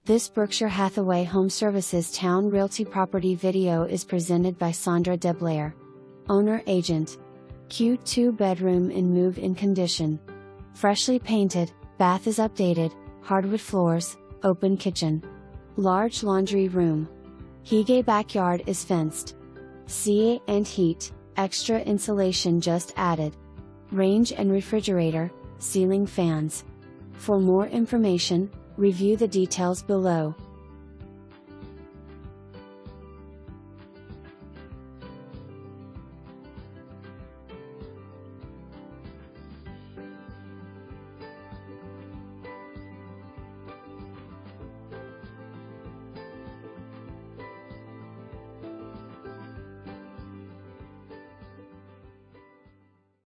This Berkshire Hathaway HomeServices Towne Realty property video is presented by Sondra Deibler, owner agent. Cute 2-bedroom in move-in condition. Freshly painted, bath is updated, hardwood floors, open kitchen. Large laundry room. Hige backyard is fenced. CA and heat, extra insulation just added. Range and refrigerator, ceiling fans. For more information, review the details below.